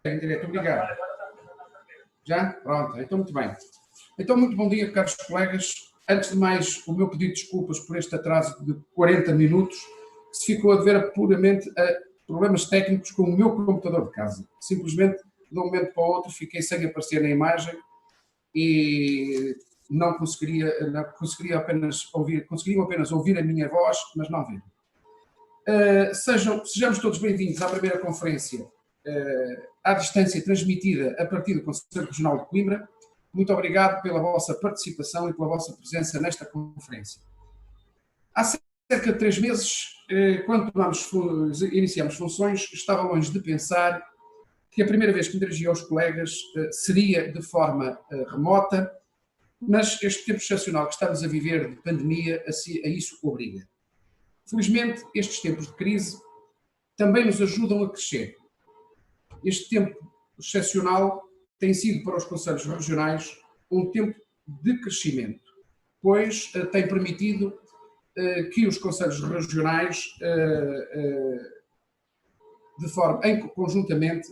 Em direto, obrigado. Já? Pronto, então muito bem. Então, muito bom dia, caros colegas. Antes de mais, o meu pedido de desculpas por este atraso de 40 minutos, que se ficou a dever puramente a problemas técnicos com o meu computador de casa. Simplesmente, de um momento para o outro, fiquei sem aparecer na imagem e conseguiriam apenas ouvir a minha voz, mas não ver. Sejamos todos bem-vindos à primeira conferência à distância transmitida a partir do Conselho Regional de Coimbra. Muito obrigado pela vossa participação e pela vossa presença nesta conferência. Há cerca de 3 meses, quando iniciamos funções, estava longe de pensar que a primeira vez que me dirigia aos colegas seria de forma remota, mas este tempo excepcional que estamos a viver de pandemia a isso obriga. Felizmente, estes tempos de crise também nos ajudam a crescer. Este tempo excepcional tem sido para os conselhos regionais um tempo de crescimento, pois tem permitido que os conselhos regionais, conjuntamente,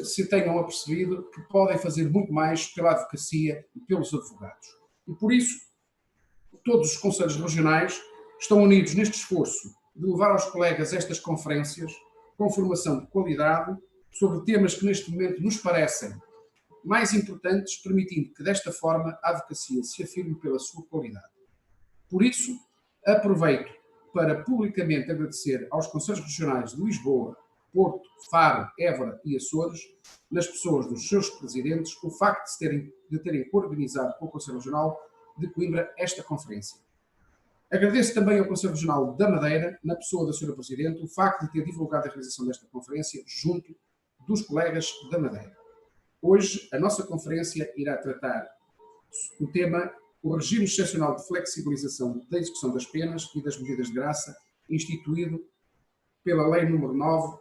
se tenham apercebido que podem fazer muito mais pela advocacia e pelos advogados. E por isso, todos os conselhos regionais estão unidos neste esforço de levar aos colegas estas conferências com formação de qualidade sobre temas que neste momento nos parecem mais importantes, permitindo que desta forma a advocacia se afirme pela sua qualidade. Por isso, aproveito para publicamente agradecer aos conselhos regionais de Lisboa, Porto, Faro, Évora e Açores, nas pessoas dos seus presidentes, o facto de terem organizado com o Conselho Regional de Coimbra esta conferência. Agradeço também ao Conselho Regional da Madeira, na pessoa da Sra. Presidente, o facto de ter divulgado a realização desta conferência junto dos colegas da Madeira. Hoje, a nossa conferência irá tratar o tema o regime excepcional de flexibilização da execução das penas e das medidas de graça, instituído pela Lei nº 9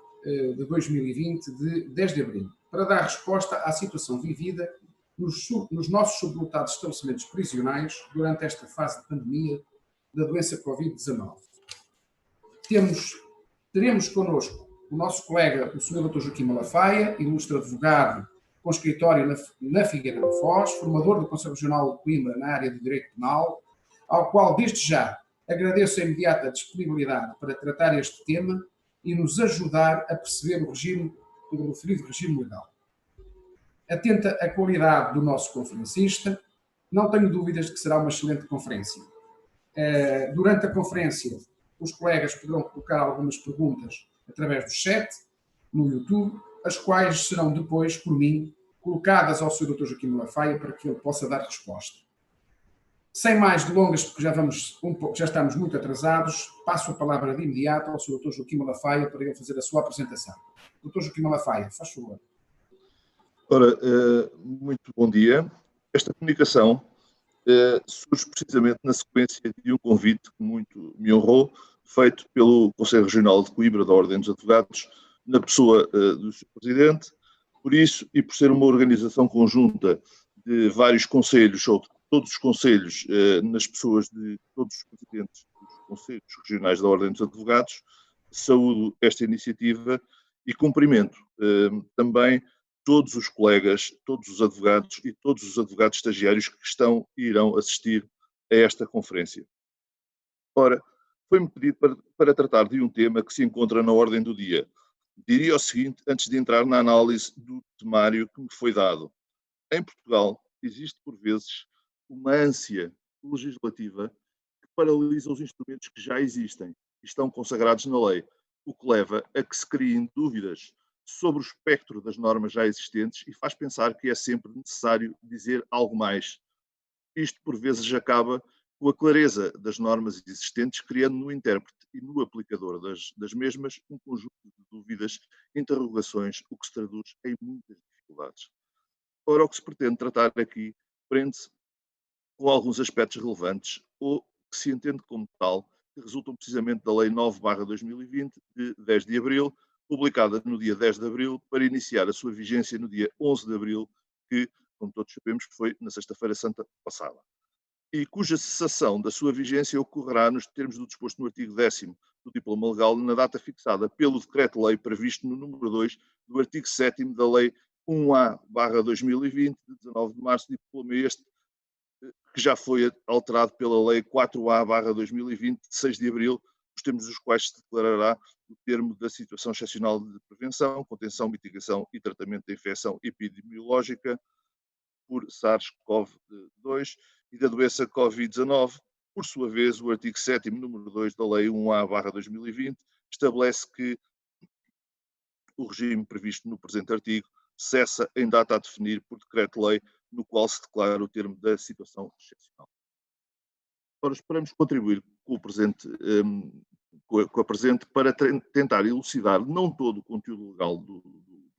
de 2020, de 10 de abril, para dar resposta à situação vivida nos nossos sublotados estabelecimentos prisionais durante esta fase de pandemia da doença Covid-19. Teremos connosco o nosso colega, o Sr. Dr. Joaquim Malafaia, ilustre advogado com escritório na Figueira da Foz, formador do Conselho Regional de Coimbra na área de Direito Penal, ao qual, desde já, agradeço a imediata disponibilidade para tratar este tema e nos ajudar a perceber o referido regime legal. Atenta à qualidade do nosso conferencista, não tenho dúvidas de que será uma excelente conferência. Durante a conferência, os colegas poderão colocar algumas perguntas através do chat, no YouTube, as quais serão depois, por mim, colocadas ao Sr. Dr. Joaquim Malafaia para que ele possa dar resposta. Sem mais delongas, porque já estamos muito atrasados, passo a palavra de imediato ao Sr. Dr. Joaquim Malafaia para ele fazer a sua apresentação. Dr. Joaquim Malafaia, faz favor. Ora, muito bom dia. Esta comunicação surge precisamente na sequência de um convite que muito me honrou, feito pelo Conselho Regional de Coimbra da Ordem dos Advogados, na pessoa do Sr. Presidente. Por isso, e por ser uma organização conjunta de vários conselhos, ou de todos os conselhos, nas pessoas de todos os presidentes dos conselhos regionais da Ordem dos Advogados, saúdo esta iniciativa e cumprimento também todos os colegas, todos os advogados e todos os advogados estagiários que estão e irão assistir a esta conferência. Ora, foi-me pedido para tratar de um tema que se encontra na ordem do dia. Diria o seguinte, antes de entrar na análise do temário que me foi dado. Em Portugal, existe por vezes uma ânsia legislativa que paralisa os instrumentos que já existem e estão consagrados na lei, o que leva a que se criem dúvidas sobre o espectro das normas já existentes e faz pensar que é sempre necessário dizer algo mais. Isto, por vezes, acaba com a clareza das normas existentes, criando no intérprete e no aplicador das mesmas um conjunto de dúvidas, interrogações, o que se traduz em muitas dificuldades. Ora, o que se pretende tratar aqui prende-se com alguns aspectos relevantes ou que se entende como tal, que resultam precisamente da Lei 9/2020, de 10 de abril, publicada no dia 10 de abril, para iniciar a sua vigência no dia 11 de abril, que, como todos sabemos, foi na Sexta-feira Santa passada. e cuja cessação da sua vigência ocorrerá nos termos do disposto no artigo 10º do diploma legal na data fixada pelo decreto-lei previsto no número 2 do artigo 7º da Lei 1A/2020, de 19 de março, diploma este que já foi alterado pela Lei 4A/2020, de 6 de abril, os termos dos quais se declarará o termo da situação excepcional de prevenção, contenção, mitigação e tratamento da infecção epidemiológica por SARS-CoV-2 e da doença Covid-19. Por sua vez, o artigo 7º, número 2 da Lei 1A/2020, estabelece que o regime previsto no presente artigo cessa em data a definir por decreto-lei, no qual se declara o termo da situação excepcional. Ora, esperamos contribuir com o presente, com a presente para tentar elucidar não todo o conteúdo legal do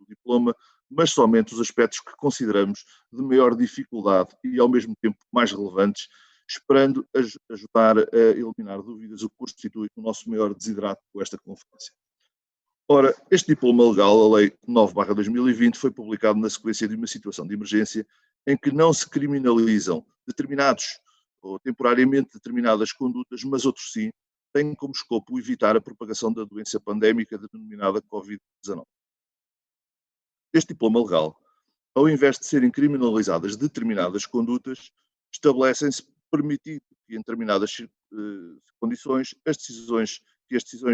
diploma, mas somente os aspectos que consideramos de maior dificuldade e, ao mesmo tempo, mais relevantes, esperando ajudar a eliminar dúvidas, o que constitui o nosso maior desidrato com esta conferência. Ora, este diploma legal, a Lei 9/2020, foi publicado na sequência de uma situação de emergência em que não se criminalizam determinados ou temporariamente determinadas condutas, mas outros sim, têm como escopo evitar a propagação da doença pandémica denominada Covid-19. Este diploma legal, ao invés de serem criminalizadas determinadas condutas, estabelecem-se permitido que, em determinadas condições, as decisões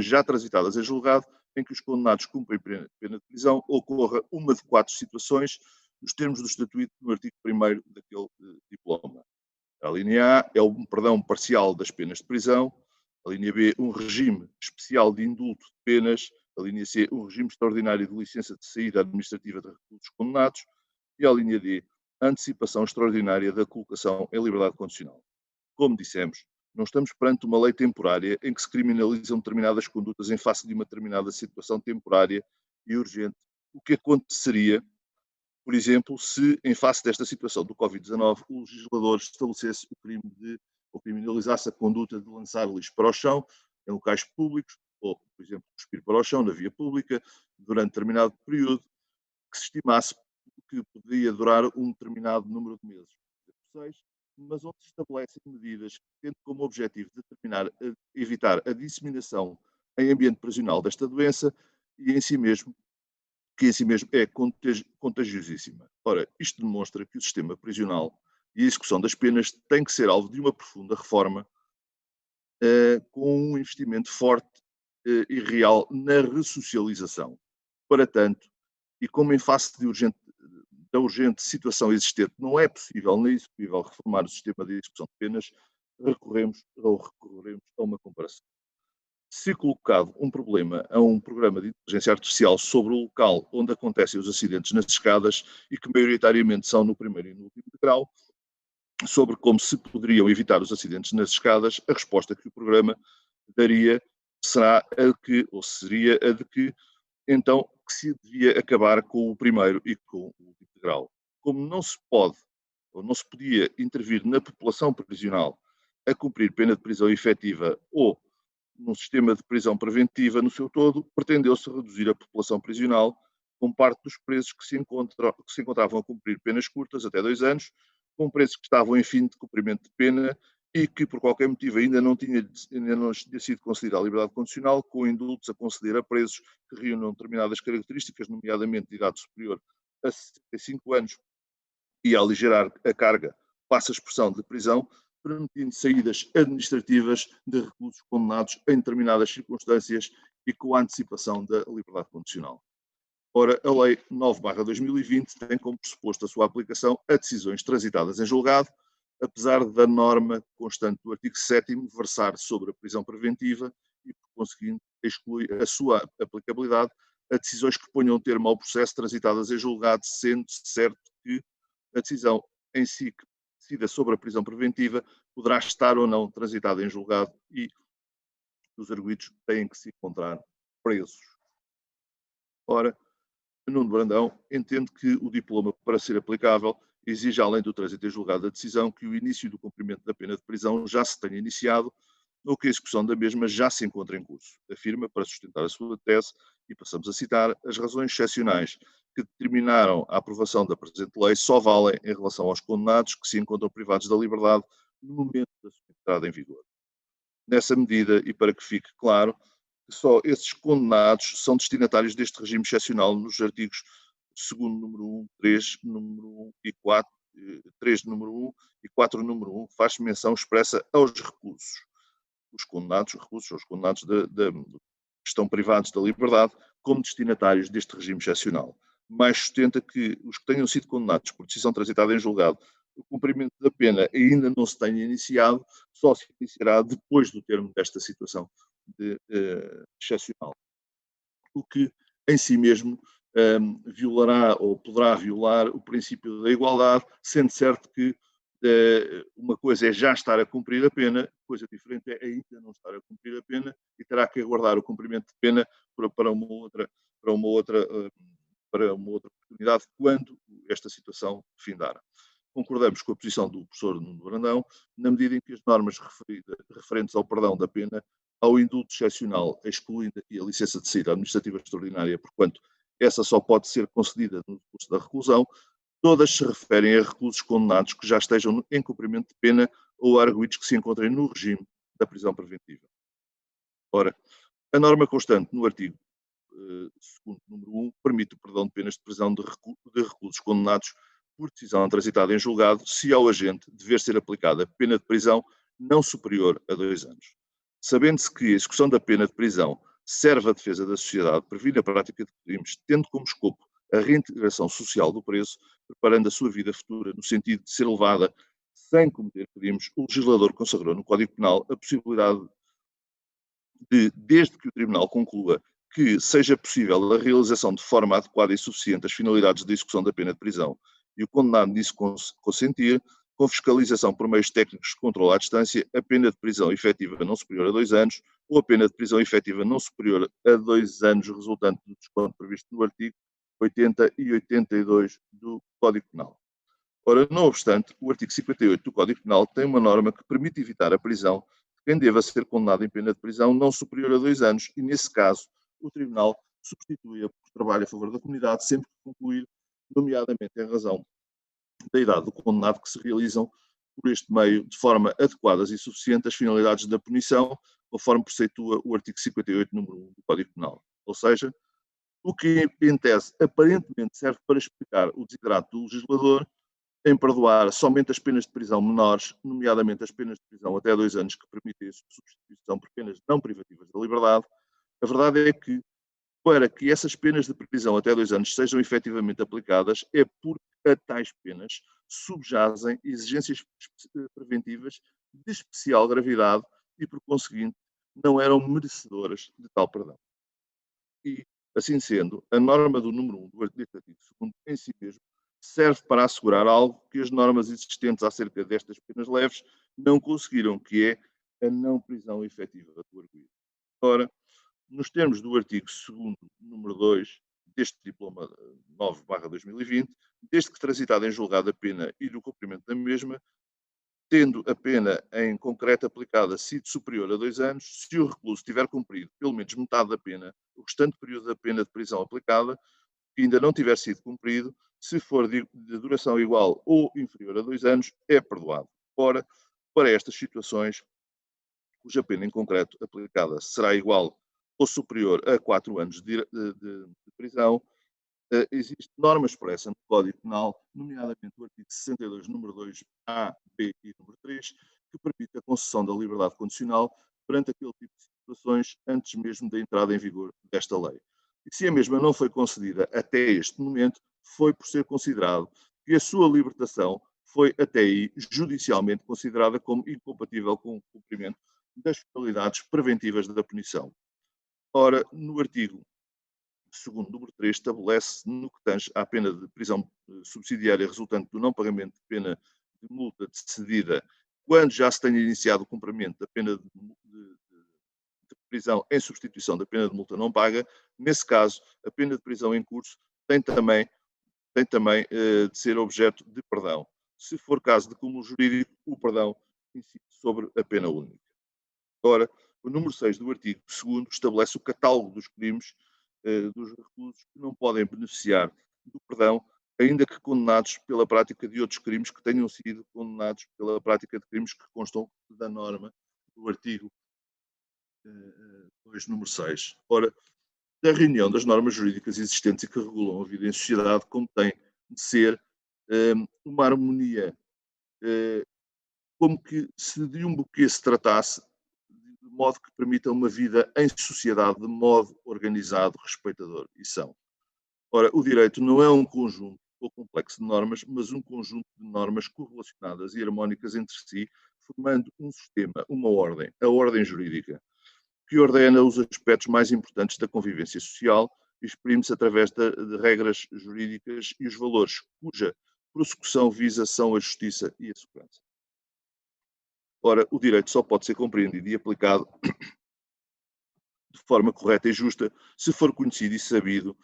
já transitadas em julgado, em que os condenados cumprem pena de prisão, ocorra uma de 4 situações, nos termos do estatuto no artigo 1º daquele diploma. A linha A é um perdão parcial das penas de prisão, a linha B, um regime especial de indulto de penas, a linha C, um regime extraordinário de licença de saída administrativa de reclusos condenados, e a linha D, a antecipação extraordinária da colocação em liberdade condicional. Como dissemos, não estamos perante uma lei temporária em que se criminalizam determinadas condutas em face de uma determinada situação temporária e urgente. O que aconteceria, por exemplo, se em face desta situação do Covid-19 o legislador estabelecesse o crime de, ou criminalizasse a conduta de lançar lixo para o chão em locais públicos, ou, por exemplo, cuspir para o chão na via pública durante determinado período, que se estimasse que poderia durar um determinado número de meses. 6, mas onde se estabelecem medidas tendo como objetivo evitar a disseminação em ambiente prisional desta doença e em si mesmo, que em si mesmo é contagiosíssima. Ora, isto demonstra que o sistema prisional e a execução das penas tem que ser alvo de uma profunda reforma, com um investimento forte e real na ressocialização. Para tanto, e como em face da urgente situação existente não é possível nem execuível reformar o sistema de execução de penas, recorreremos a uma comparação. Se colocado um problema a um programa de inteligência artificial sobre o local onde acontecem os acidentes nas escadas e que maioritariamente são no primeiro e no último degrau, sobre como se poderiam evitar os acidentes nas escadas, a resposta que o programa daria será seria a de que, então, que se devia acabar com o primeiro e com o último degrau. Como não se pode, ou não se podia intervir na população prisional a cumprir pena de prisão efetiva ou num sistema de prisão preventiva no seu todo, pretendeu-se reduzir a população prisional com parte dos presos que se encontravam a cumprir penas curtas, até 2 anos, com presos que estavam em fim de cumprimento de pena e que, por qualquer motivo, ainda não tinha sido concedida a liberdade condicional, com indultos a conceder a presos que reúnam determinadas características, nomeadamente de idade superior a 65 anos, e a aligerar a carga, passa a expressão de prisão, permitindo saídas administrativas de reclusos condenados em determinadas circunstâncias e com a antecipação da liberdade condicional. Ora, a Lei 9/2020 tem como pressuposto a sua aplicação a decisões transitadas em julgado, apesar da norma constante do artigo 7º versar sobre a prisão preventiva e, por conseguinte, exclui a sua aplicabilidade a decisões que ponham termo ao processo transitadas em julgado, sendo certo que a decisão em si que decida sobre a prisão preventiva poderá estar ou não transitada em julgado e os arguidos têm que se encontrar presos. Ora, Nuno Brandão entende que o diploma, para ser aplicável, exige, além do trânsito em julgado da decisão, que o início do cumprimento da pena de prisão já se tenha iniciado ou que a execução da mesma já se encontra em curso. Afirma, para sustentar a sua tese, e passamos a citar, as razões excepcionais que determinaram a aprovação da presente lei só valem em relação aos condenados que se encontram privados da liberdade no momento da sua entrada em vigor. Nessa medida, e para que fique claro, só esses condenados são destinatários deste regime excepcional nos artigos 2º número 1, 3 número 1 e 4, 3 número 1 e 4 número 1, faz menção expressa aos reclusos. Os condenados, reclusos, os condenados que estão privados da liberdade como destinatários deste regime excepcional. Mais sustenta que os que tenham sido condenados por decisão transitada em julgado, o cumprimento da pena ainda não se tenha iniciado, só se iniciará depois do termo desta situação excepcional. O que, em si mesmo, violará ou poderá violar o princípio da igualdade, sendo certo que uma coisa é já estar a cumprir a pena, coisa diferente é ainda não estar a cumprir a pena e terá que aguardar o cumprimento de pena para uma outra oportunidade quando esta situação findar. Concordamos com a posição do professor Nuno Brandão, na medida em que as normas referentes ao perdão da pena, ao indulto excepcional, excluindo aqui a licença de saída administrativa extraordinária, porquanto essa só pode ser concedida no curso da reclusão, todas se referem a reclusos condenados que já estejam em cumprimento de pena ou a arguidos que se encontrem no regime da prisão preventiva. Ora, a norma constante no artigo 2º número 1 permite o perdão de penas de prisão de reclusos condenados por decisão transitada em julgado, se ao agente dever ser aplicada pena de prisão não superior a 2 anos. Sabendo-se que a execução da pena de prisão serve à defesa da sociedade, previne a prática de crimes, tendo como escopo a reintegração social do preso, preparando a sua vida futura no sentido de ser levada sem cometer crimes, o legislador consagrou no Código Penal a possibilidade de, desde que o Tribunal conclua que seja possível a realização de forma adequada e suficiente as finalidades da execução da pena de prisão e o condenado nisso consentir, com fiscalização por meios técnicos de controle à distância, a pena de prisão efetiva não superior a 2 anos ou a pena de prisão efetiva não superior a 2 anos resultante do desconto previsto no artigo 80 e 82 do Código Penal. Ora, não obstante, o artigo 58 do Código Penal tem uma norma que permite evitar a prisão de quem deva ser condenado em pena de prisão não superior a 2 anos e, nesse caso, o Tribunal substitui-a por trabalho a favor da comunidade sempre que concluir, nomeadamente em razão da idade do condenado, que se realizam por este meio de forma adequadas e suficiente as finalidades da punição, conforme preceitua o artigo 58, número 1 do Código Penal. Ou seja, o que, em tese, aparentemente serve para explicar o desidrato do legislador em perdoar somente as penas de prisão menores, nomeadamente as penas de prisão até 2 anos, que permitem a substituição por penas não privativas da liberdade. A verdade é que, para que essas penas de prisão até 2 anos sejam efetivamente aplicadas, é porque a tais penas subjazem exigências preventivas de especial gravidade e, por conseguinte, não eram merecedoras de tal perdão. E, assim sendo, a norma do número 1 do artigo 2º, em si mesmo, serve para assegurar algo que as normas existentes acerca destas penas leves não conseguiram, que é a não prisão efetiva do arguido. Ora, nos termos do artigo 2º, número 2, deste diploma 9/2020, desde que transitada em julgado a pena e do cumprimento da mesma, tendo a pena em concreto aplicada sido superior a 2 anos, se o recluso tiver cumprido pelo menos metade da pena, o restante período da pena de prisão aplicada, que ainda não tiver sido cumprido, se for de duração igual ou inferior a 2 anos, é perdoado. Ora, para estas situações, cuja pena em concreto aplicada será igual ou superior a 4 anos de prisão, existe norma expressa no Código Penal, nomeadamente o artigo 62, número 2, A, B e número 3, que permite a concessão da liberdade condicional perante aquele tipo de situações antes mesmo da entrada em vigor desta lei. E se a mesma não foi concedida até este momento, foi por ser considerado que a sua libertação foi até aí judicialmente considerada como incompatível com o cumprimento das finalidades preventivas da punição. Ora, no artigo 2º, número 3, estabelece, no que tange à pena de prisão subsidiária resultante do não pagamento de pena de multa decedida, quando já se tenha iniciado o cumprimento da pena de prisão em substituição da pena de multa não paga, nesse caso, a pena de prisão em curso tem também de ser objeto de perdão, se for caso de cúmulo jurídico, o perdão incide sobre a pena única. Ora, o número 6 do artigo 2º estabelece o catálogo dos crimes dos reclusos que não podem beneficiar do perdão, ainda que condenados pela prática de outros crimes que tenham sido condenados pela prática de crimes que constam da norma do artigo 2, número 6. Ora, da reunião das normas jurídicas existentes e que regulam a vida em sociedade, como tem de ser uma harmonia, como que se de um buquê se tratasse, de modo que permita uma vida em sociedade de modo organizado, respeitador e são. Ora, o direito não é um conjunto ou complexo de normas, mas um conjunto de normas correlacionadas e harmónicas entre si, formando um sistema, uma ordem, a ordem jurídica, que ordena os aspectos mais importantes da convivência social e exprime-se através de regras jurídicas e os valores cuja prossecução visa são a justiça e a segurança. Ora, o direito só pode ser compreendido e aplicado de forma correta e justa se for conhecido e sabido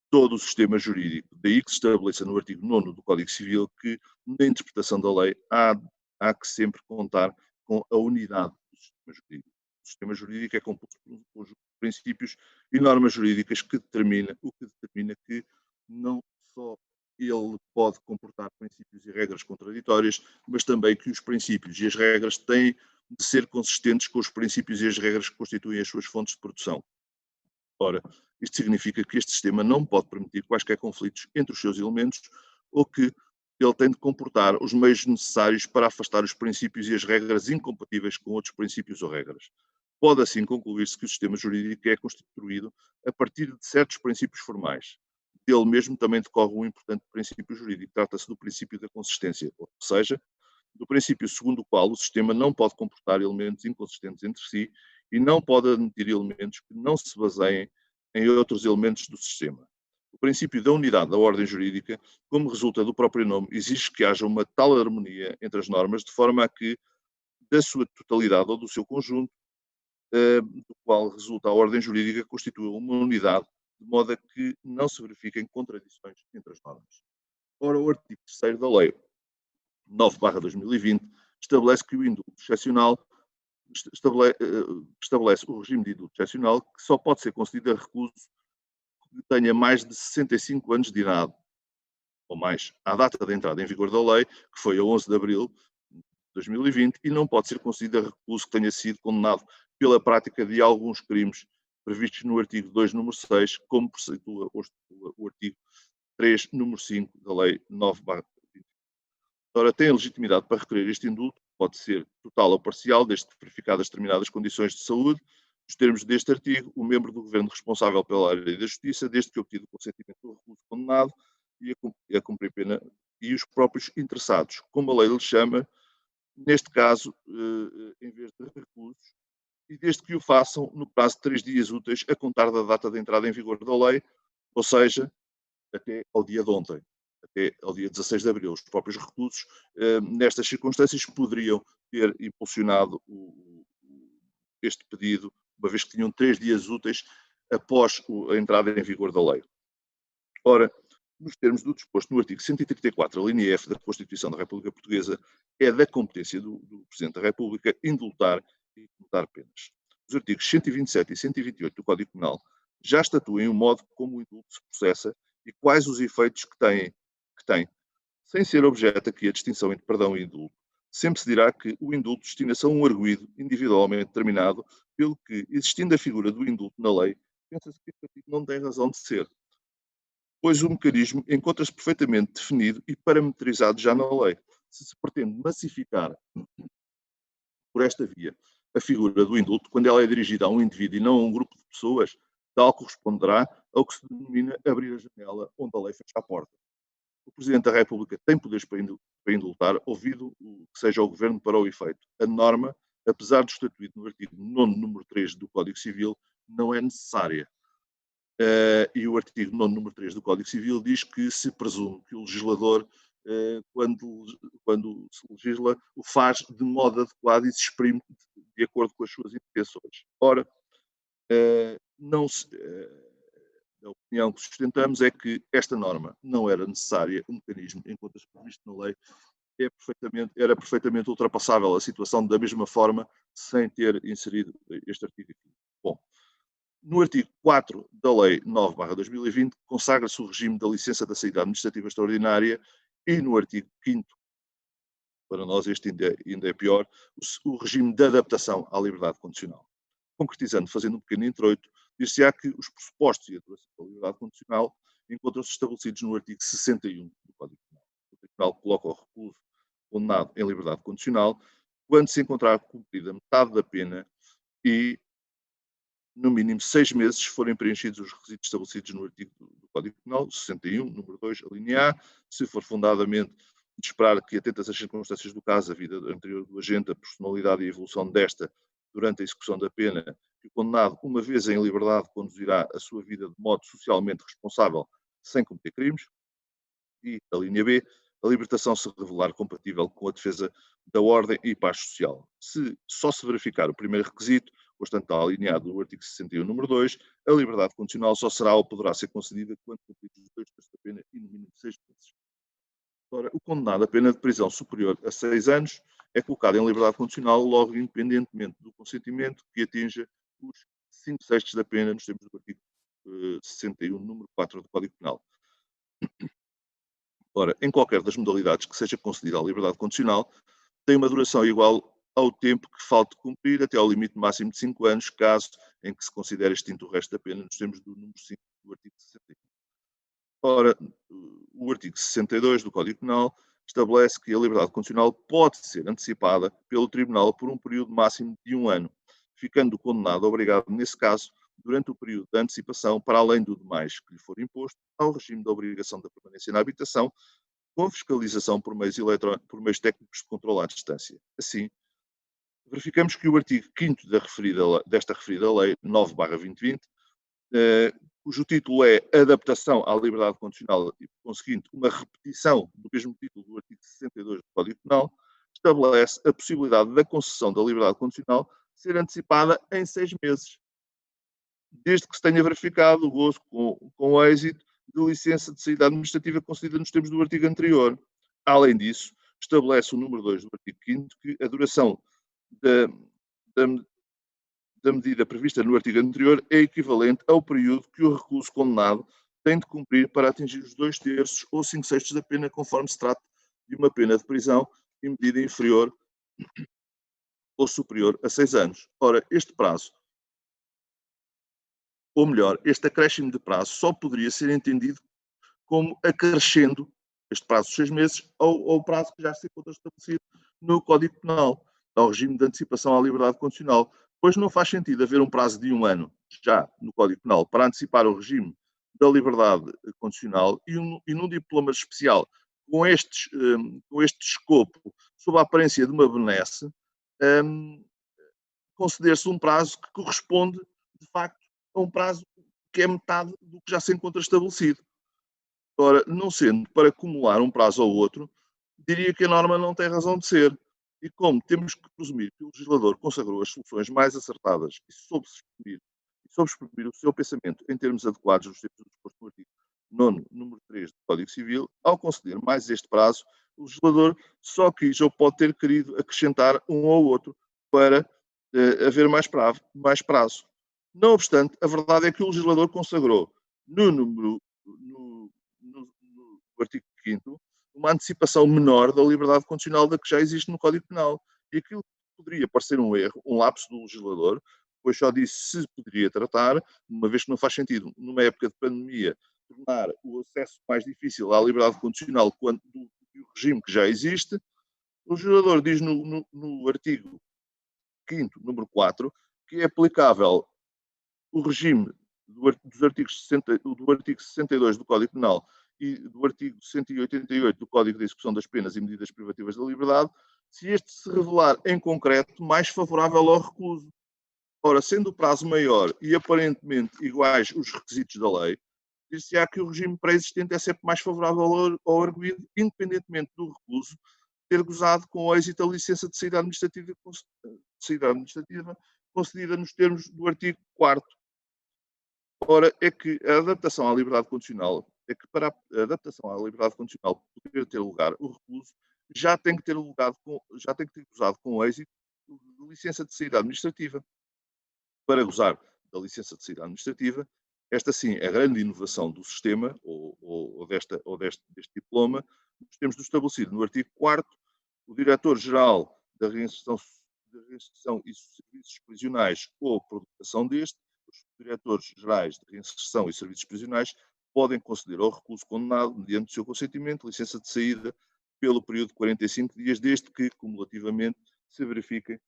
todo o sistema jurídico. Daí que se estabeleça no artigo 9º do Código Civil que, na interpretação da lei, há que sempre contar com a unidade do sistema jurídico. O sistema jurídico é composto por um conjunto de princípios e normas jurídicas que determina que não só ele pode comportar princípios e regras contraditórias, mas também que os princípios e as regras têm de ser consistentes com os princípios e as regras que constituem as suas fontes de produção. Ora, isto significa que este sistema não pode permitir quaisquer conflitos entre os seus elementos ou que ele tem de comportar os meios necessários para afastar os princípios e as regras incompatíveis com outros princípios ou regras. Pode assim concluir-se que o sistema jurídico é constituído a partir de certos princípios formais. Dele mesmo também decorre um importante princípio jurídico. Trata-se do princípio da consistência, ou seja, do princípio segundo o qual o sistema não pode comportar elementos inconsistentes entre si e não pode admitir elementos que não se baseiem em outros elementos do sistema. O princípio da unidade da ordem jurídica, como resulta do próprio nome, exige que haja uma tal harmonia entre as normas, de forma a que, da sua totalidade ou do seu conjunto, do qual resulta a ordem jurídica, constitua uma unidade, de modo a que não se verifiquem contradições entre as normas. Ora, o artigo 3º da Lei 9/2020 estabelece que o indulto excepcional estabelece o regime de indulto excepcional que só pode ser concedido a recluso que tenha mais de 65 anos de idade ou mais à data da entrada em vigor da lei, que foi a 11 de abril de 2020, e não pode ser concedido a recluso que tenha sido condenado pela prática de alguns crimes previstos no artigo 2, número 6, como preceitua o artigo 3, número 5 da lei 9/2020. Ora, tem a legitimidade para requerer este indulto, pode ser total ou parcial, desde que verificadas determinadas condições de saúde. Nos termos deste artigo, o membro do governo responsável pela área da justiça, desde que obtido o consentimento do recluso condenado e a cumprir pena, e os próprios interessados, como a lei lhe chama, neste caso, em vez de reclusos, e desde que o façam no prazo de 3 dias úteis a contar da data de entrada em vigor da lei, ou seja, até ao dia de ontem, até ao dia 16 de abril. Os próprios reclusos, nestas circunstâncias, poderiam ter impulsionado este pedido, uma vez que tinham 3 dias úteis após a entrada em vigor da lei. Ora, nos termos do disposto no artigo 134, a linha F da Constituição da República Portuguesa, é da competência do Presidente da República indultar e comutar penas. Os artigos 127 e 128 do Código Penal já estatuem o modo como o indulto se processa e quais os efeitos que tem. Sem ser objeto aqui a distinção entre perdão e indulto, sempre se dirá que o indulto destina-se a um arguido individualmente determinado, pelo que, existindo a figura do indulto na lei, pensa-se que este artigo não tem razão de ser, pois o mecanismo encontra-se perfeitamente definido e parametrizado já na lei. Se se pretende massificar por esta via a figura do indulto, quando ela é dirigida a um indivíduo e não a um grupo de pessoas, tal corresponderá ao que se denomina abrir a janela onde a lei fecha a porta. O Presidente da República tem poderes para indultar, ouvido o que seja o Governo para o efeito. A norma, apesar do estatuído no artigo 9, número 3 do Código Civil, não é necessária. E o artigo 9, número 3 do Código Civil diz que se presume que o legislador, quando se legisla, o faz de modo adequado e se exprime de acordo com as suas intenções. Ora, a opinião que sustentamos é que esta norma não era necessária, o mecanismo, enquanto previsto na lei, era perfeitamente ultrapassável a situação da mesma forma, sem ter inserido este artigo aqui. Bom, No artigo 4 da Lei 9/2020, consagra-se o regime da licença da saída administrativa extraordinária e no artigo 5º, para nós este ainda é pior, o regime de adaptação à liberdade condicional. Concretizando, fazendo um pequeno introito, dir-se-á que os pressupostos e a duração da liberdade condicional encontram-se estabelecidos no artigo 61 do Código Penal. O Tribunal coloca o recluso condenado em liberdade condicional quando se encontrar cumprida metade da pena e, no mínimo, 6 meses forem preenchidos os requisitos estabelecidos no artigo do Código Penal, 61, número 2, a linha A, se for fundadamente de esperar que, atentas às circunstâncias do caso, a vida anterior do agente, a personalidade e a evolução desta durante a execução da pena, que o condenado, uma vez em liberdade, conduzirá a sua vida de modo socialmente responsável, sem cometer crimes. E, a linha B, a libertação se revelar compatível com a defesa da ordem e paz social. Se só se verificar o primeiro requisito, constante está alinhado no artigo 61, número 2, a liberdade condicional só será ou poderá ser concedida quando cumpridos os 2 terços da pena e no mínimo 6 meses. Ora, o condenado a pena de prisão superior a 6 anos é colocado em liberdade condicional logo independentemente do consentimento que atinja os 5/6 da pena nos termos do artigo 61, número 4 do Código Penal. Ora, em qualquer das modalidades que seja concedida a liberdade condicional, tem uma duração igual ao tempo que falte cumprir até ao limite máximo de 5 anos, caso em que se considere extinto o resto da pena, nos termos do número 5 do artigo 61. Ora, o artigo 62 do Código Penal estabelece que a liberdade condicional pode ser antecipada pelo Tribunal por um período máximo de 1 ano, ficando o condenado obrigado, nesse caso, durante o período de antecipação, para além do demais que lhe for imposto, ao regime da obrigação da permanência na habitação, com fiscalização por meios técnicos de controle à distância. Assim, verificamos que o artigo 5º desta referida lei, 9/2020, cujo título é Adaptação à Liberdade Condicional e, por conseguinte, uma repetição do mesmo título do artigo 62 do Código Penal, estabelece a possibilidade da concessão da liberdade condicional ser antecipada em 6 meses, desde que se tenha verificado o gozo com êxito de licença de saída administrativa concedida nos termos do artigo anterior. Além disso, estabelece o número 2 do artigo 5º que a duração da medida prevista no artigo anterior é equivalente ao período que o recluso condenado tem de cumprir para atingir os 2 terços ou 5/6 da pena, conforme se trata de uma pena de prisão em medida inferior ou superior a 6 anos. Ora, este prazo, ou melhor, este acréscimo de prazo só poderia ser entendido como acrescendo este prazo de 6 meses ao prazo que já se encontra estabelecido no Código Penal, ao regime de antecipação à liberdade condicional, pois não faz sentido haver um prazo de 1 ano já no Código Penal para antecipar o regime da liberdade condicional e num diploma especial com este escopo, sob a aparência de uma benesse, conceder-se um prazo que corresponde, de facto, a um prazo que é metade do que já se encontra estabelecido. Ora, não sendo para acumular um prazo ao outro, diria que a norma não tem razão de ser. E como temos que presumir que o legislador consagrou as soluções mais acertadas e soube exprimir o seu pensamento em termos adequados nos termos dispostos no artigo 9º, número 3 do Código Civil, ao conceder mais este prazo, o legislador só quis ou pode ter querido acrescentar um ao outro para haver mais prazo. Não obstante, a verdade é que o legislador consagrou no artigo 5º uma antecipação menor da liberdade condicional da que já existe no Código Penal. E aquilo que poderia parecer um erro, um lapso do legislador, pois só disse se poderia tratar, uma vez que não faz sentido, numa época de pandemia, tornar o acesso mais difícil à liberdade condicional do regime que já existe. O legislador diz no artigo 5º, número 4, que é aplicável o regime do artigo 62 do Código Penal e do artigo 188 do Código de Execução das Penas e Medidas Privativas da Liberdade, se este se revelar em concreto mais favorável ao recluso. Ora, sendo o prazo maior e aparentemente iguais os requisitos da lei, dir-se-á que o regime pré-existente é sempre mais favorável ao arguido, independentemente do recluso ter gozado com êxito a licença de saída administrativa concedida nos termos do artigo 4º. Ora, é que a adaptação à liberdade condicional, para a adaptação à liberdade condicional poder ter lugar, o recluso já tem que ter gozado com êxito de licença de saída administrativa. Para gozar da licença de saída administrativa. Esta sim é a grande inovação do sistema, deste diploma, nos termos do estabelecido no artigo 4º, o Diretor-Geral da Reinserção e Serviços Prisionais ou por dotação deste, os Diretores-Gerais de Reinserção e Serviços Prisionais podem conceder ao recluso condenado, mediante o seu consentimento, licença de saída pelo período de 45 dias, desde que, cumulativamente, se verifiquem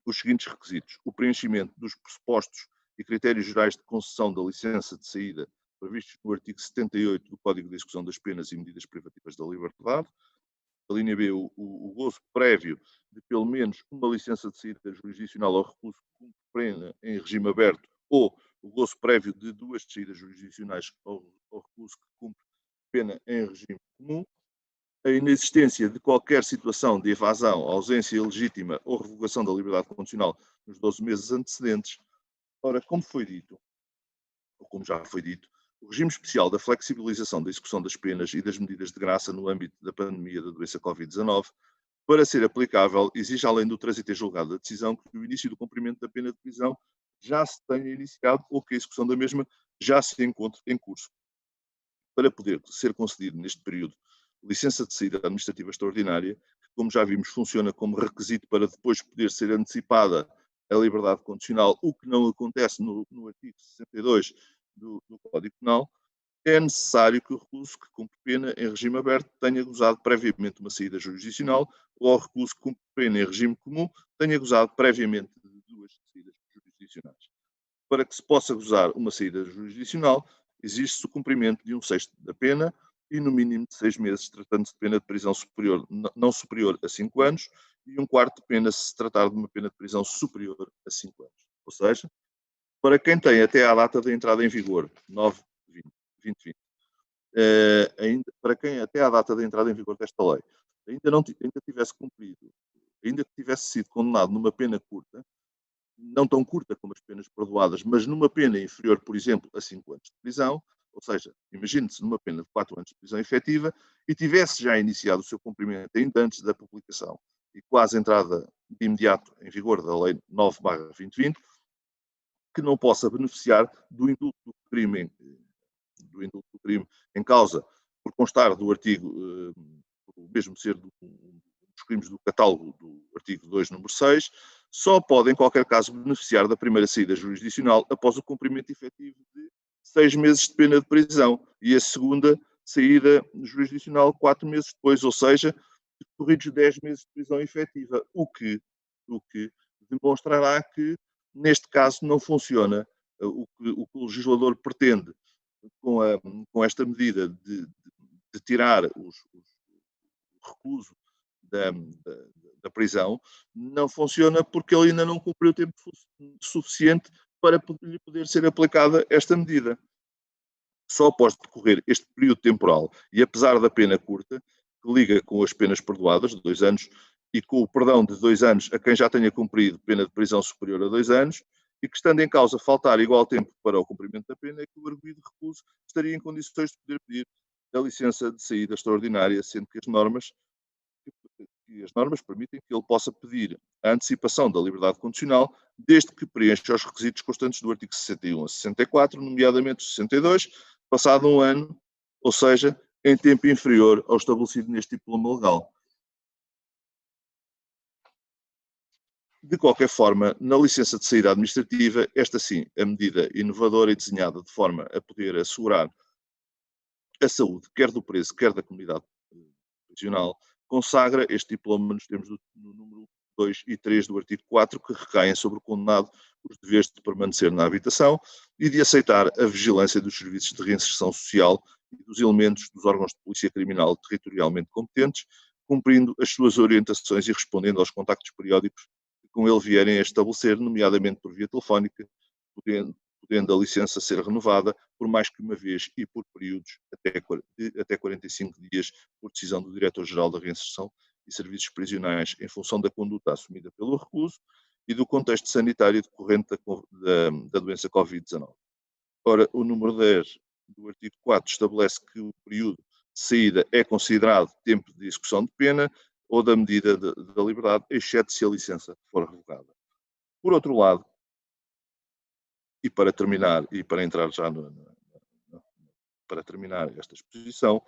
os seguintes requisitos: o preenchimento dos pressupostos e critérios gerais de concessão da licença de saída previstos no artigo 78 do Código de Execução das Penas e Medidas Privativas da Liberdade. A linha B, o gozo prévio de pelo menos uma licença de saída jurisdicional ao recluso que cumpre pena em regime aberto, ou o gozo prévio de 2 saídas jurisdicionais ao recluso que cumpre pena em regime comum. A inexistência de qualquer situação de evasão, ausência ilegítima ou revogação da liberdade condicional nos 12 meses antecedentes. Ora, como foi dito, ou como já foi dito, o regime especial da flexibilização da execução das penas e das medidas de graça no âmbito da pandemia da doença Covid-19, para ser aplicável, exige, além do trânsito em julgado da decisão, que o início do cumprimento da pena de prisão já se tenha iniciado ou que a execução da mesma já se encontre em curso. Para poder ser concedido neste período licença de saída administrativa extraordinária, que, como já vimos, funciona como requisito para depois poder ser antecipada a liberdade condicional, o que não acontece no artigo 62 do Código Penal, é necessário que o recluso que cumpre pena em regime aberto tenha gozado previamente uma saída jurisdicional, ou o recluso que cumpre pena em regime comum tenha gozado previamente de 2 saídas jurisdicionais. Para que se possa gozar uma saída jurisdicional, exige-se o cumprimento de 1/6 da pena e no mínimo de 6 meses, tratando-se de pena de prisão superior, não superior a 5 anos, e 1/4 de pena se tratar de uma pena de prisão superior a 5 anos. Ou seja, para quem tem até à data de entrada em vigor, 9/20/2020, para quem até à data de entrada em vigor desta lei, ainda tivesse cumprido, ainda que tivesse sido condenado numa pena curta, não tão curta como as penas perdoadas, mas numa pena inferior, por exemplo, a 5 anos de prisão, ou seja, imagine-se numa pena de 4 anos de prisão efetiva e tivesse já iniciado o seu cumprimento ainda antes da publicação e quase entrada de imediato em vigor da Lei 9/2020, que não possa beneficiar do indulto do crime em causa, por constar do artigo, mesmo ser dos crimes do catálogo do artigo 2, número 6, só pode, em qualquer caso, beneficiar da primeira saída jurisdicional após o cumprimento efetivo de 6 meses de pena de prisão e a segunda saída jurisdicional 4 meses depois, ou seja, decorridos 10 meses de prisão efetiva, o que demonstrará que, neste caso, não funciona o que o legislador pretende com esta medida de tirar o recluso da prisão, não funciona porque ele ainda não cumpriu tempo suficiente para lhe poder ser aplicada esta medida. Só após decorrer este período temporal, e apesar da pena curta, que liga com as penas perdoadas, de 2 anos, e com o perdão de 2 anos a quem já tenha cumprido pena de prisão superior a 2 anos, e que, estando em causa faltar igual tempo para o cumprimento da pena, é que o arguido recluso estaria em condições de poder pedir a licença de saída extraordinária, sendo que as normas permitem que ele possa pedir a antecipação da liberdade condicional, desde que preencha os requisitos constantes do artigo 61 a 64, nomeadamente o 62, passado 1 ano, ou seja, em tempo inferior ao estabelecido neste diploma legal. De qualquer forma, na licença de saída administrativa, esta sim, a medida inovadora e desenhada de forma a poder assegurar a saúde, quer do preso, quer da comunidade prisional, consagra este diploma nos termos no número 2 e 3 do artigo 4, que recaem sobre o condenado os deveres de permanecer na habitação e de aceitar a vigilância dos serviços de reinserção social e dos elementos dos órgãos de polícia criminal territorialmente competentes, cumprindo as suas orientações e respondendo aos contactos periódicos que com ele vierem a estabelecer, nomeadamente por via telefónica, podendo a licença ser renovada por mais que uma vez e por períodos até 45 dias, por decisão do Diretor-Geral da Reinserção e Serviços Prisionais, em função da conduta assumida pelo recluso e do contexto sanitário decorrente da doença Covid-19. Ora, o número 10 do artigo 4 estabelece que o período de saída é considerado tempo de execução de pena ou da medida da liberdade, exceto se a licença for revogada. Por outro lado, E para terminar, e para entrar já para terminar esta exposição,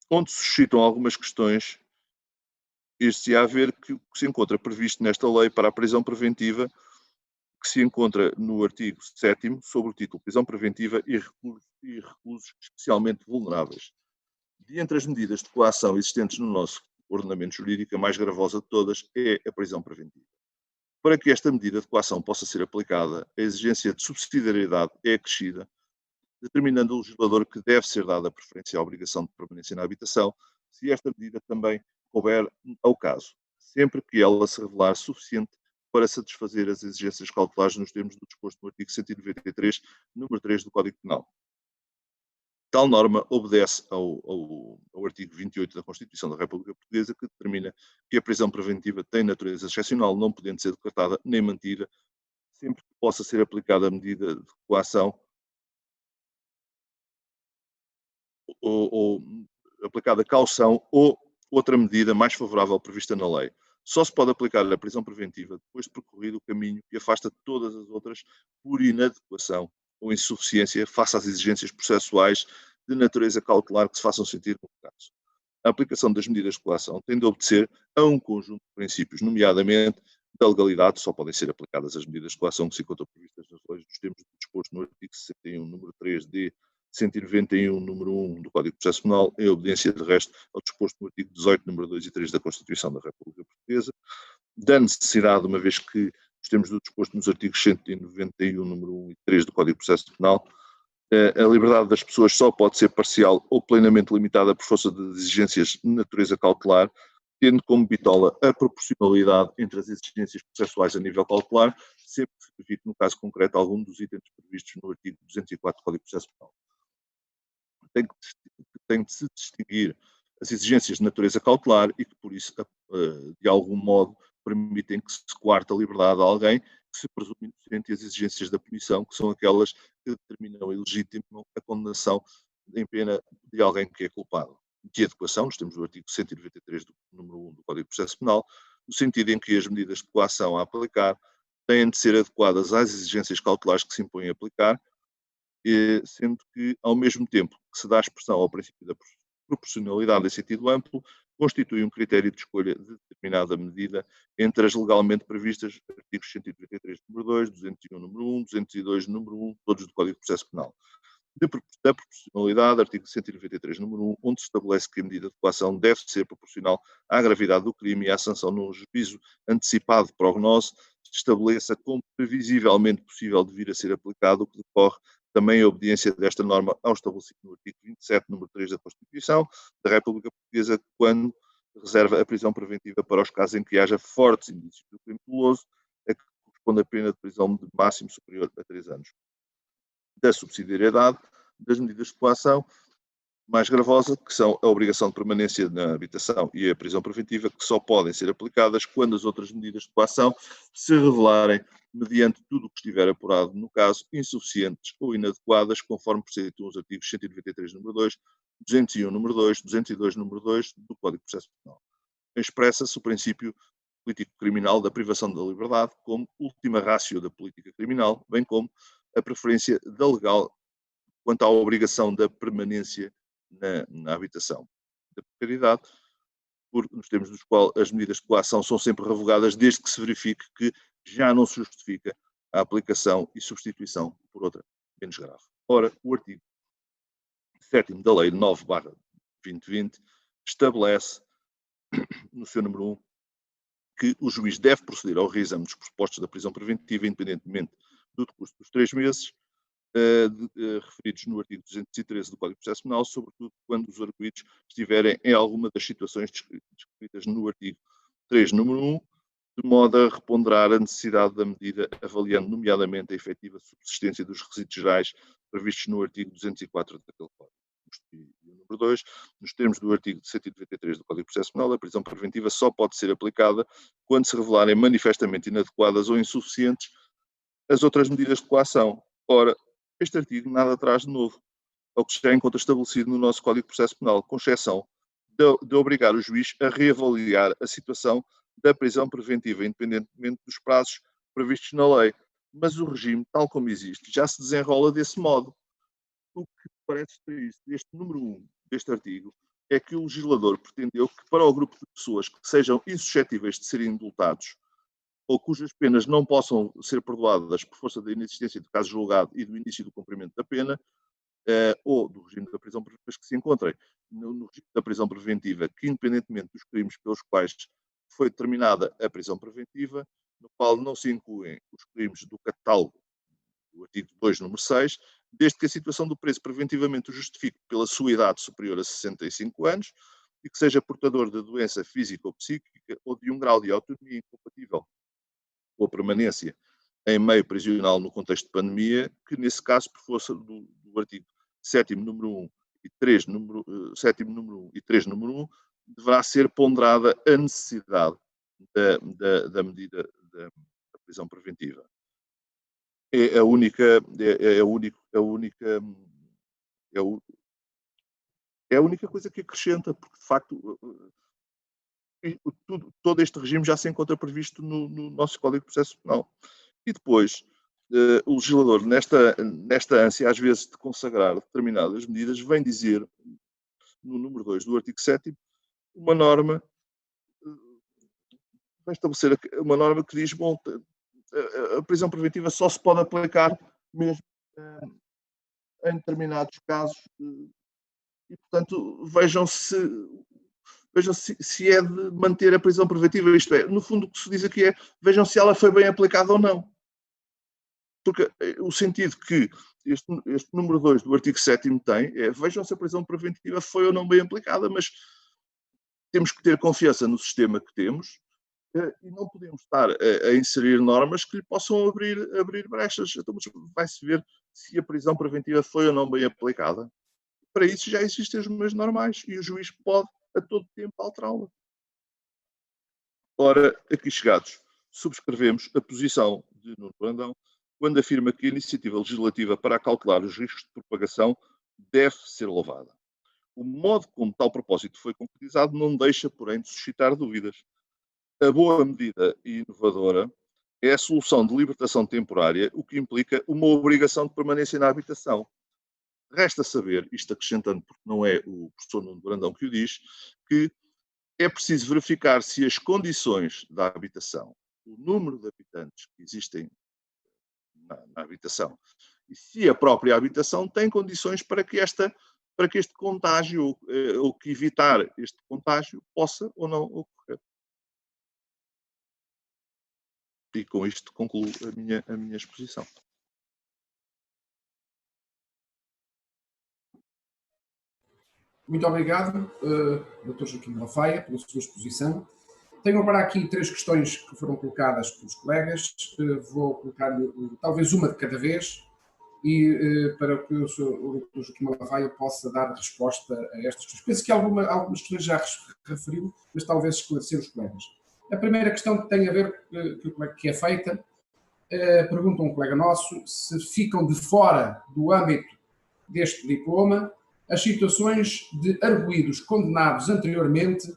onde se suscitam algumas questões, este a ver que o que se encontra previsto nesta lei para a prisão preventiva, que se encontra no artigo 7º, sobre o título Prisão Preventiva e reclusos especialmente vulneráveis. De entre as medidas de coação existentes no nosso ordenamento jurídico, a mais gravosa de todas é a prisão preventiva. Para que esta medida de coação possa ser aplicada, a exigência de subsidiariedade é acrescida, determinando o legislador que deve ser dada preferência à obrigação de permanência na habitação, se esta medida também couber ao caso, sempre que ela se revelar suficiente para satisfazer as exigências cautelares nos termos do disposto no artigo 193, número 3 do Código Penal. Tal norma obedece ao artigo 28 da Constituição da República Portuguesa, que determina que a prisão preventiva tem natureza excepcional, não podendo ser decretada nem mantida, sempre que possa ser aplicada a medida de coação ou aplicada caução ou outra medida mais favorável prevista na lei. Só se pode aplicar a prisão preventiva depois de percorrido o caminho que afasta todas as outras por inadequação ou insuficiência face às exigências processuais de natureza cautelar que se façam sentir no caso. A aplicação das medidas de coação tem de obedecer a um conjunto de princípios, nomeadamente da legalidade. Só podem ser aplicadas as medidas de coação que se encontram previstas nas leis dos termos disposto no artigo 61, número 3D, 191, número 1 do Código de Processo Penal, em obediência, de resto, ao disposto no artigo 18, número 2 e 3 da Constituição da República Portuguesa, da necessidade, uma vez que os termos do disposto nos artigos 191, número 1 e 3 do Código de Processo Penal, a liberdade das pessoas só pode ser parcial ou plenamente limitada por força de exigências de natureza cautelar, tendo como bitola a proporcionalidade entre as exigências processuais a nível cautelar, sempre que se verifique, no caso concreto, algum dos itens previstos no artigo 204 do Código de Processo Penal. Tem de se distinguir as exigências de natureza cautelar e que, por isso, de algum modo, permitem que se coarte a liberdade a alguém que se presume inocente, e as exigências da punição, que são aquelas que determinam e legitimam a condenação em pena de alguém que é culpado. De adequação, nós temos o artigo 193, número 1 do Código de Processo Penal, no sentido em que as medidas de coação a aplicar têm de ser adequadas às exigências cautelares que se impõem a aplicar, sendo que, ao mesmo tempo que se dá expressão ao princípio da proporcionalidade em sentido amplo, constitui um critério de escolha de determinada medida entre as legalmente previstas, artigos 193, número 2, 201, número 1, 202, número 1, todos do Código de Processo Penal. Da proporcionalidade, artigo 193, número 1, onde se estabelece que a medida de coação deve ser proporcional à gravidade do crime e à sanção no juízo antecipado de prognose, estabeleça como previsivelmente possível de vir a ser aplicado, o que decorre também a obediência desta norma ao estabelecido no artigo 27, número 3 da Constituição da República Portuguesa, quando reserva a prisão preventiva para os casos em que haja fortes indícios do crime doloso, a que corresponde a pena de prisão de máximo superior a 3 anos. Da subsidiariedade das medidas de coação mais gravosa, que são a obrigação de permanência na habitação e a prisão preventiva, que só podem ser aplicadas quando as outras medidas de coação se revelarem, mediante tudo o que estiver apurado no caso, insuficientes ou inadequadas, conforme preceptuam os artigos 193, número 2, 201, número 2, 202, número 2 do Código de Processo Penal. Expressa-se o princípio político-criminal da privação da liberdade como última ratio da política criminal, bem como a preferência da legal quanto à obrigação da permanência na habitação da precariedade, nos termos dos quais as medidas de coação são sempre revogadas desde que se verifique que já não se justifica a aplicação e substituição por outra menos grave. Ora, o artigo 7º da Lei 9/2020 estabelece, no seu número 1, que o juiz deve proceder ao reexame dos pressupostos da prisão preventiva, independentemente do decurso dos 3 meses, referidos no artigo 213 do Código de Processo Penal, sobretudo quando os arguidos estiverem em alguma das situações descritas no artigo 3, número 1, de modo a reponderar a necessidade da medida, avaliando nomeadamente a efetiva subsistência dos requisitos gerais previstos no artigo 204 daquele Código. E o número 2, nos termos do artigo 193 do Código de Processo Penal, a prisão preventiva só pode ser aplicada quando se revelarem manifestamente inadequadas ou insuficientes as outras medidas de coação. Ora, este artigo nada traz de novo ao que já encontra estabelecido no nosso Código de Processo Penal, com exceção de obrigar o juiz a reavaliar a situação da prisão preventiva, independentemente dos prazos previstos na lei, mas o regime, tal como existe, já se desenrola desse modo. O que parece triste deste número 1 deste artigo é que o legislador pretendeu que para o grupo de pessoas que sejam insuscetíveis de serem indultados ou cujas penas não possam ser perdoadas por força da inexistência de caso julgado e do início do cumprimento da pena, ou do regime da prisão preventiva, que se encontrem no regime da prisão preventiva, que independentemente dos crimes pelos quais foi determinada a prisão preventiva, no qual não se incluem os crimes do catálogo do artigo 2, número 6, desde que a situação do preso preventivamente o justifique pela sua idade superior a 65 anos e que seja portador de doença física ou psíquica ou de um grau de autonomia incompatível com a permanência em meio prisional no contexto de pandemia, que nesse caso, por força do artigo 7º, número 1 e 3, número 1 e 3, número 1, deverá ser ponderada a necessidade da medida da prisão preventiva. É a única, é a única, é a única, é a única coisa que acrescenta, porque de facto todo este regime já se encontra previsto no nosso Código de Processo Penal. E depois, o legislador, nesta ânsia, às vezes, de consagrar determinadas medidas, vem dizer, no número 2 do artigo 7º, uma norma, vai estabelecer uma norma que diz, bom, a prisão preventiva só se pode aplicar mesmo em determinados casos e, portanto, vejam se é de manter a prisão preventiva, isto é, no fundo o que se diz aqui é, vejam se ela foi bem aplicada ou não. Porque o sentido que este número 2 do artigo 7º tem é, vejam se a prisão preventiva foi ou não bem aplicada, mas temos que ter confiança no sistema que temos e não podemos estar a inserir normas que lhe possam abrir brechas. Então, vai-se ver se a prisão preventiva foi ou não bem aplicada. Para isso já existem os meios normais e o juiz pode a todo tempo alterá-la. Ora, aqui chegados, subscrevemos a posição de Nuno Brandão quando afirma que a iniciativa legislativa para calcular os riscos de propagação deve ser louvada. O modo como tal propósito foi concretizado não deixa, porém, de suscitar dúvidas. A boa medida e inovadora é a solução de libertação temporária, o que implica uma obrigação de permanência na habitação. Resta saber, isto acrescentando, porque não é o professor Nuno Brandão que o diz, que é preciso verificar se as condições da habitação, o número de habitantes que existem na habitação, e se a própria habitação tem condições para que este contágio, ou que evitar este contágio, possa ou não ocorrer. E com isto concluo a minha exposição. Muito obrigado, Dr. Joaquim Malafaia, pela sua exposição. Tenho agora aqui 3 questões que foram colocadas pelos colegas. Vou colocar talvez uma de cada vez e para que o Dr. Joaquim Malafaia possa dar resposta a estas questões. Penso que algumas questões já referiu, mas talvez esclarecer os colegas. A primeira questão que tem a ver, que é feita, pergunta um colega nosso se ficam de fora do âmbito deste diploma as situações de arguidos condenados anteriormente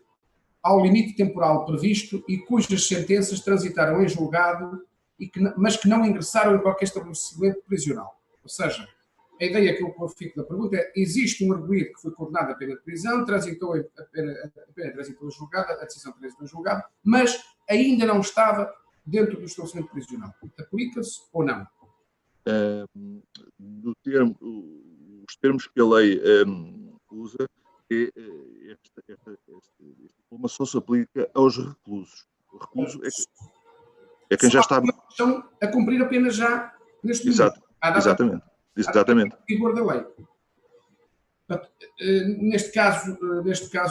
ao limite temporal previsto e cujas sentenças transitaram em julgado, mas que não ingressaram em qualquer estabelecimento prisional. Ou seja, a ideia que eu fico da pergunta é: existe um arguido que foi condenado a pena de prisão, transitou a pena transitou em julgado, a decisão transitou em julgado, mas ainda não estava dentro do estabelecimento prisional. Aplica-se ou não? Os termos que a lei usa, este diploma só se aplica aos reclusos. O recluso é quem já está... Estão a cumprir a pena já neste momento. Exato, exatamente. Vigor da lei. Neste caso,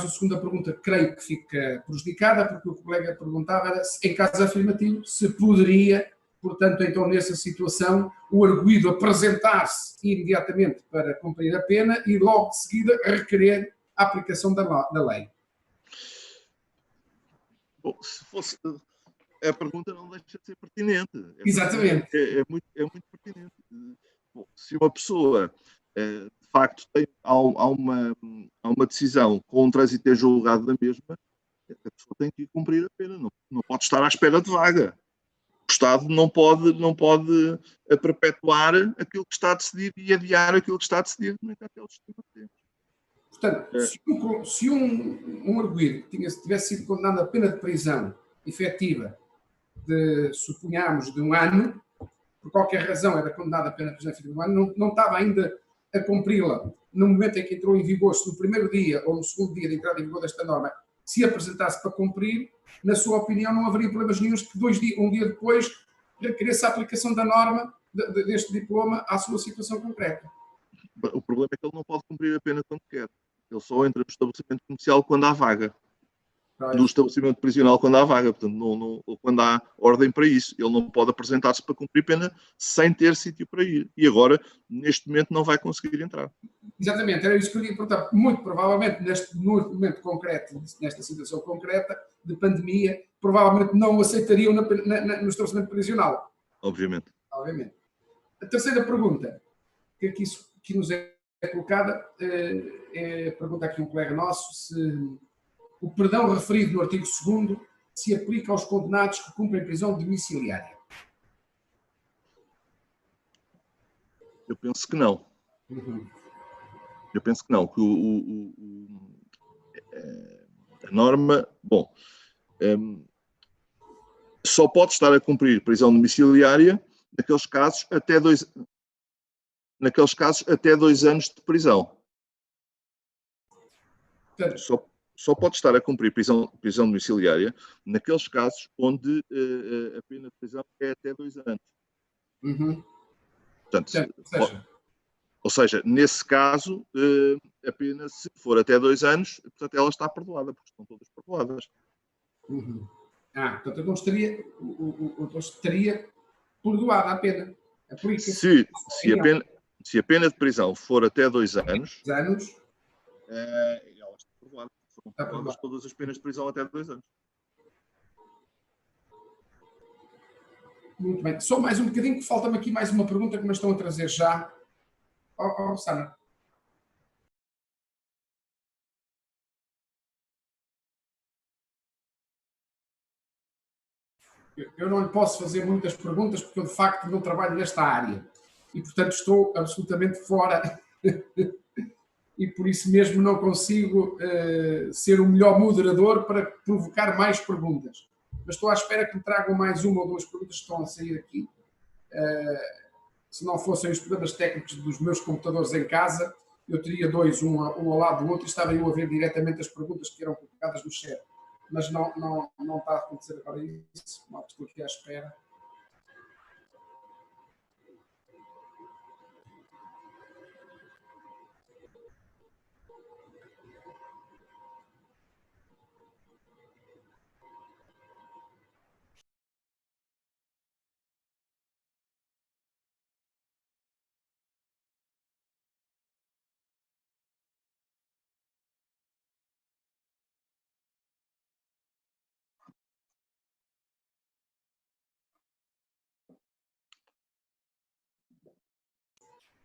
a segunda pergunta creio que fica prejudicada, porque o colega perguntava era, em caso afirmativo, se poderia, portanto, então, nessa situação, o arguido apresentar-se imediatamente para cumprir a pena e logo de seguida requerer a aplicação da lei. Bom, se fosse... A pergunta não deixa de ser pertinente. Exatamente. É muito pertinente. Bom, se uma pessoa, de facto, há uma decisão com um trânsito julgado da mesma, a pessoa tem que cumprir a pena. Não pode estar à espera de vaga. Estado não pode perpetuar aquilo que está decidido e adiar aquilo que está decidido. No entanto, é o sistema que temos. Portanto, se um arguido tivesse sido condenado a pena de prisão efetiva suponhamos, de um ano, por qualquer razão era condenado a pena de prisão efetiva de um ano, não estava ainda a cumpri-la no momento em que entrou em vigor, se no primeiro dia ou no segundo dia de entrada em vigor desta norma se apresentasse para cumprir, na sua opinião não haveria problemas nenhums que um dia depois requeresse a aplicação da norma deste diploma à sua situação concreta. O problema é que ele não pode cumprir a pena quando quer. Ele só entra no estabelecimento comercial quando há vaga. No estabelecimento prisional quando há vaga. Portanto, quando há ordem para isso. Ele não pode apresentar-se para cumprir pena sem ter sítio para ir. E agora, neste momento, não vai conseguir entrar. Exatamente, era isso que eu ia perguntar. Muito provavelmente, no momento concreto, nesta situação concreta de pandemia, provavelmente não o aceitariam no estabelecimento prisional. Obviamente. A terceira pergunta que nos é colocada pergunta aqui um colega nosso se o perdão referido no artigo 2º se aplica aos condenados que cumprem prisão domiciliária. Eu penso que não. Eu penso que não. Que a norma, só pode estar a cumprir prisão domiciliária naqueles casos até 2 anos de prisão. Só pode estar a cumprir prisão domiciliária naqueles casos onde a pena de prisão é até 2 anos. Portanto, ou seja, nesse caso, a pena, se for até 2 anos, portanto, ela está perdoada, porque estão todas perdoadas. Portanto, não estaria perdoada a pena. Se a pena de prisão for até 2 anos, ela está perdoada. Foram perdoadas todas as penas de prisão até 2 anos. Muito bem. Só mais um bocadinho, que falta-me aqui mais uma pergunta que me estão a trazer já. Rossana. Eu não lhe posso fazer muitas perguntas porque eu, de facto, não trabalho nesta área. E, portanto, estou absolutamente fora. E, por isso mesmo, não consigo ser o melhor moderador para provocar mais perguntas. Mas estou à espera que me tragam mais uma ou duas perguntas que estão a sair aqui. Se não fossem os problemas técnicos dos meus computadores em casa, eu teria dois, um ao lado do outro, e estava eu a ver diretamente as perguntas que eram colocadas no chat. Mas não está a acontecer agora isso. Não estou aqui à espera.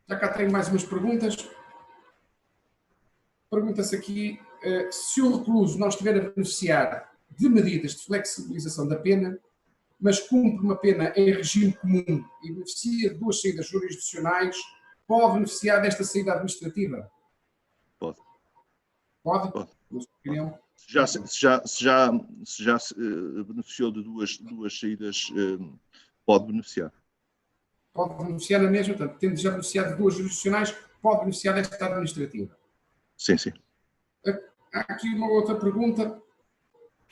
Já cá tenho mais umas perguntas. Pergunta-se aqui se o recluso não estiver a beneficiar de medidas de flexibilização da pena, mas cumpre uma pena em regime comum e beneficia de 2 saídas jurisdicionais, pode beneficiar desta saída administrativa? Pode. Pode? Na sua opinião? Se já se beneficiou de duas saídas, pode beneficiar. Pode beneficiar na mesma, portanto, tendo já beneficiado de 2 jurisdicionais, pode beneficiar desta administrativa. Sim. Há aqui uma outra pergunta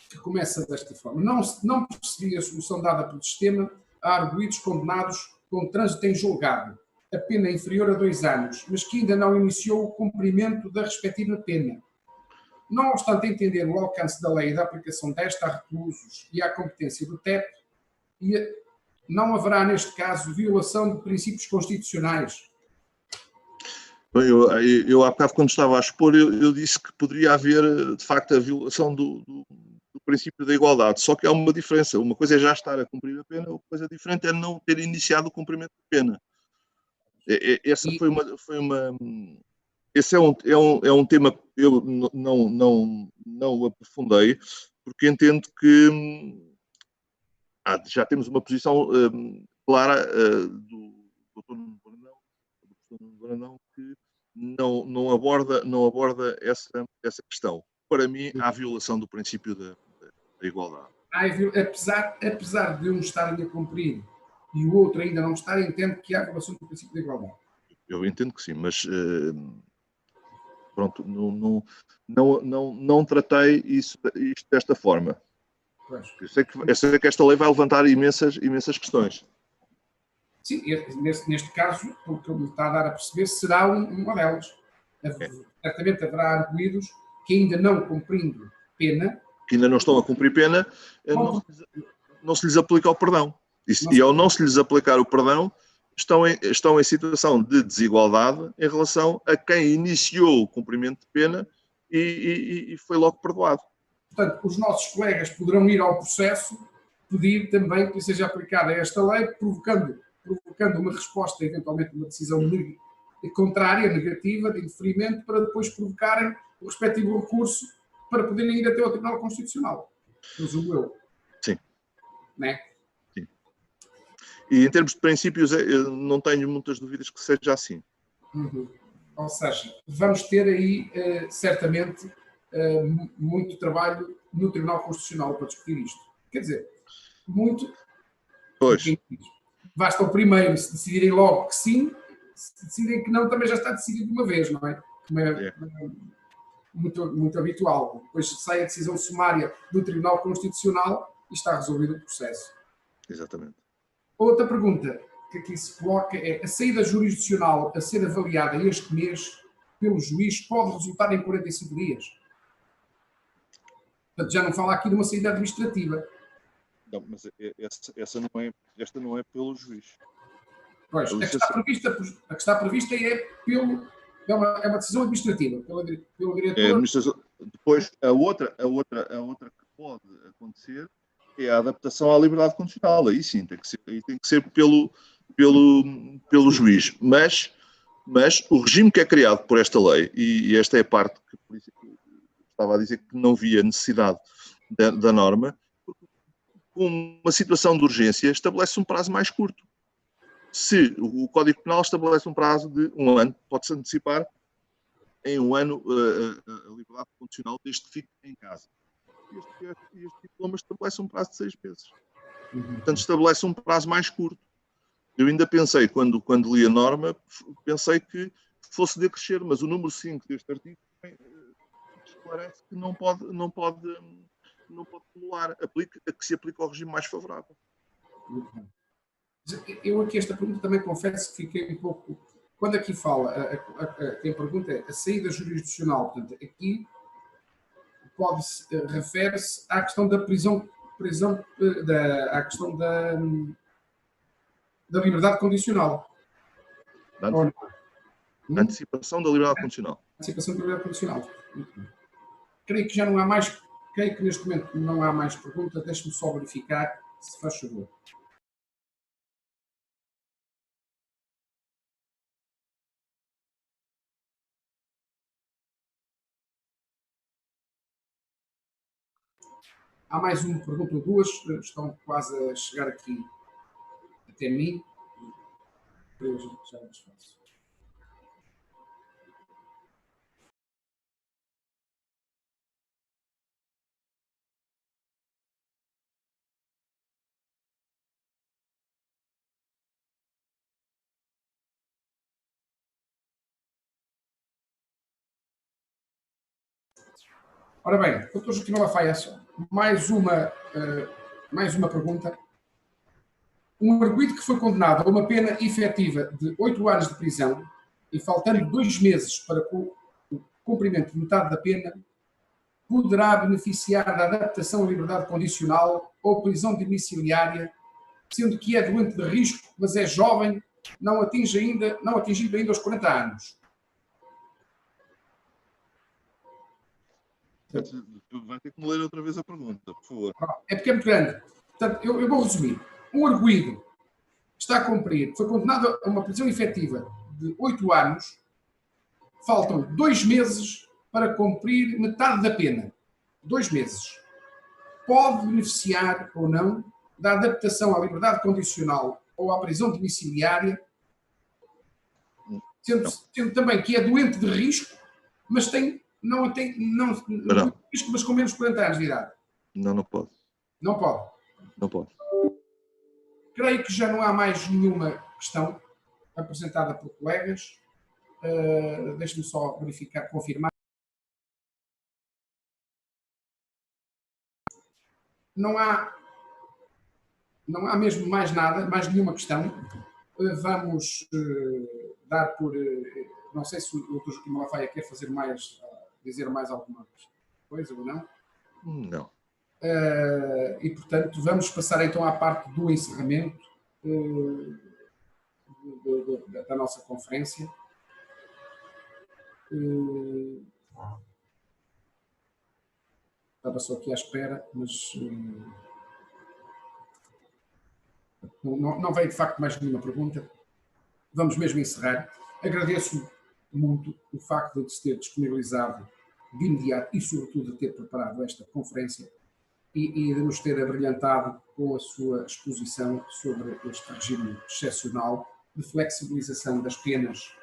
que começa desta forma. Não percebi a solução dada pelo sistema a arguidos condenados com trânsito em julgado, a pena inferior a 2 anos, mas que ainda não iniciou o cumprimento da respectiva pena. Não obstante entender o alcance da lei e da aplicação desta a reclusos e à competência do TEP, não haverá, neste caso, violação de princípios constitucionais? Eu há bocado, quando estava a expor, eu disse que poderia haver, de facto, a violação do princípio da igualdade. Só que há uma diferença. Uma coisa é já estar a cumprir a pena, outra coisa diferente é não ter iniciado o cumprimento da pena. Esse é um tema que eu não aprofundei, porque entendo que já temos uma posição clara do Dr. Nuno Brandão, que não aborda essa questão. Para mim, há violação do princípio da igualdade. Apesar de um estarem a cumprir e o outro ainda não estar, entendo que há violação do princípio da igualdade. Eu entendo que sim, mas pronto, não tratei isto desta forma. Eu sei que esta lei vai levantar imensas questões. Sim, neste caso, o que me está a dar a perceber, será uma delas. Certamente haverá arguidos que ainda não cumprindo pena... Que ainda não estão a cumprir pena, não se lhes aplica o perdão. E ao não se lhes aplicar o perdão, estão em situação de desigualdade em relação a quem iniciou o cumprimento de pena e foi logo perdoado. Portanto, os nossos colegas poderão ir ao processo pedir também que seja aplicada esta lei, provocando uma resposta, eventualmente uma decisão contrária, negativa, de indeferimento, para depois provocarem o respectivo recurso para poderem ir até ao Tribunal Constitucional. Presumo eu. Sim. Não é? Sim. E em termos de princípios, eu não tenho muitas dúvidas que seja assim. Uhum. Ou seja, vamos ter aí, certamente, muito trabalho no Tribunal Constitucional para discutir isto. Quer dizer, muito... Pois. Basta o primeiro, se decidirem logo que sim, se decidirem que não, também já está decidido de uma vez, não é? Como é muito habitual. Depois sai a decisão sumária do Tribunal Constitucional e está resolvido o processo. Exatamente. Outra pergunta que aqui se coloca é: a saída jurisdicional a ser avaliada este mês pelo juiz pode resultar em 45 dias? Portanto, já não fala aqui de uma saída administrativa. Não, mas esta não é pelo juiz. Pois, a que está prevista é uma decisão administrativa, pelo diretor. Depois, a outra que pode acontecer é a adaptação à liberdade condicional. Aí sim, tem que ser pelo juiz. Mas o regime que é criado por esta lei, e esta é a parte que por isso estava a dizer que não via necessidade da norma, com uma situação de urgência, estabelece um prazo mais curto. Se o Código Penal estabelece um prazo de 1 ano, pode-se antecipar em 1 ano a liberdade condicional desde que fique em casa. Este diploma estabelece um prazo de 6 meses. Portanto, estabelece um prazo mais curto. Eu ainda pensei, quando li a norma, pensei que fosse decrescer, mas o número 5 deste artigo esclarece que não pode acumular, que se aplica ao regime mais favorável. Eu aqui esta pergunta também confesso que fiquei um pouco... Quando aqui fala, quem pergunta é a saída jurisdicional, portanto, aqui refere-se à questão da à questão da liberdade condicional. Antecipação da liberdade condicional. Antecipação da liberdade condicional. Creio que já não há mais... Creio que neste momento não há mais perguntas. Deixe-me só verificar, se faz favor. Há mais uma pergunta ou duas, estão quase a chegar aqui até mim. Já mais faço. Ora bem, doutor Joaquim Malafaia, mais uma pergunta. Um arguido que foi condenado a uma pena efetiva de 8 anos de prisão e faltando 2 meses para o cumprimento de metade da pena, poderá beneficiar da adaptação à liberdade condicional ou prisão domiciliária, sendo que é doente de risco, mas é jovem, não atingindo ainda os 40 anos. Vai ter que me ler outra vez a pergunta, por favor. É porque é muito grande. Portanto, eu vou resumir. Um arguido está a cumprir, foi condenado a uma prisão efetiva de 8 anos, faltam 2 meses para cumprir metade da pena. 2 meses. Pode beneficiar ou não da adaptação à liberdade condicional ou à prisão domiciliária, sendo também que é doente de risco, mas não risco, mas com menos de 40 anos de idade. Não pode. Não pode. Não pode. Creio que já não há mais nenhuma questão apresentada por colegas. Deixe-me só verificar, confirmar. Não há mesmo mais nada, mais nenhuma questão. Vamos dar por... não sei se o Dr. Joaquim Malafaia quer dizer mais alguma coisa ou não. Não. E, portanto, vamos passar então à parte do encerramento da nossa conferência. Estava só aqui à espera, mas não veio de facto mais nenhuma pergunta. Vamos mesmo encerrar. Agradeço muito o facto de se ter disponibilizado de imediato e, sobretudo, de ter preparado esta conferência e de nos ter abrilhantado com a sua exposição sobre este regime excepcional de flexibilização das penas,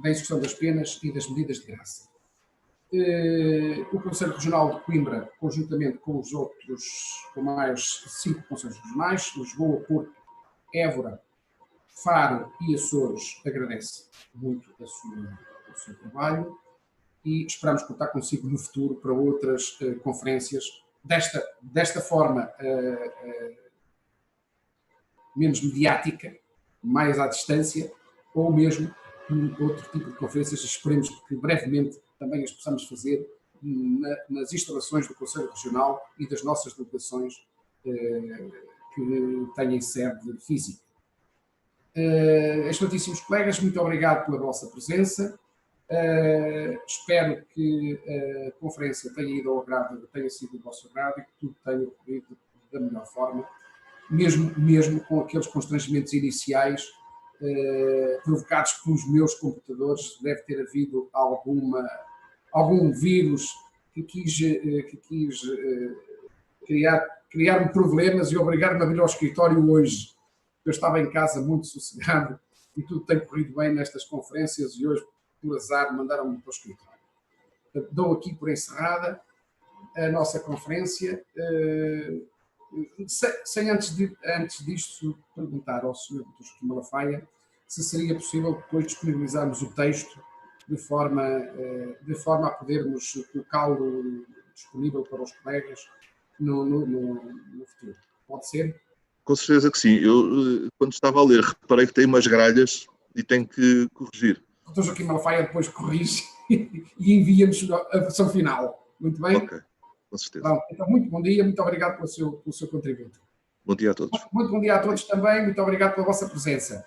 da execução das penas e das medidas de graça. O Conselho Regional de Coimbra, conjuntamente com com mais 5 Conselhos Regionais, Lisboa, Porto, Évora, Faro e Açores, agradece muito o seu trabalho e esperamos contar consigo no futuro para outras conferências desta forma menos mediática, mais à distância, ou mesmo outro tipo de conferências. Esperemos que brevemente também as possamos fazer nas instalações do Conselho Regional e das nossas delegações que têm sede física. Excelentíssimos colegas, muito obrigado pela vossa presença. Espero que a conferência tenha sido do vosso agrado e que tudo tenha ocorrido da melhor forma, mesmo com aqueles constrangimentos iniciais provocados pelos meus computadores. Deve ter havido algum vírus que quis criar-me problemas e obrigar-me a vir ao escritório hoje. Eu estava em casa muito sossegado e tudo tem corrido bem nestas conferências e hoje, por azar, mandaram-me para o escritório. Dou aqui por encerrada a nossa conferência, sem antes disto perguntar ao Sr. Dr. Joaquim Malafaia se seria possível depois disponibilizarmos o texto de forma a podermos colocá-lo disponível para os colegas no futuro. Pode ser? Com certeza que sim. Eu, quando estava a ler, reparei que tem umas gralhas e tenho que corrigir. O Dr. Joaquim Malafaia depois corrige e envia-nos a versão final. Muito bem? Ok, com certeza. Bom, então, muito bom dia, muito obrigado pelo seu contributo. Bom dia a todos. Muito bom dia a todos também, muito obrigado pela vossa presença.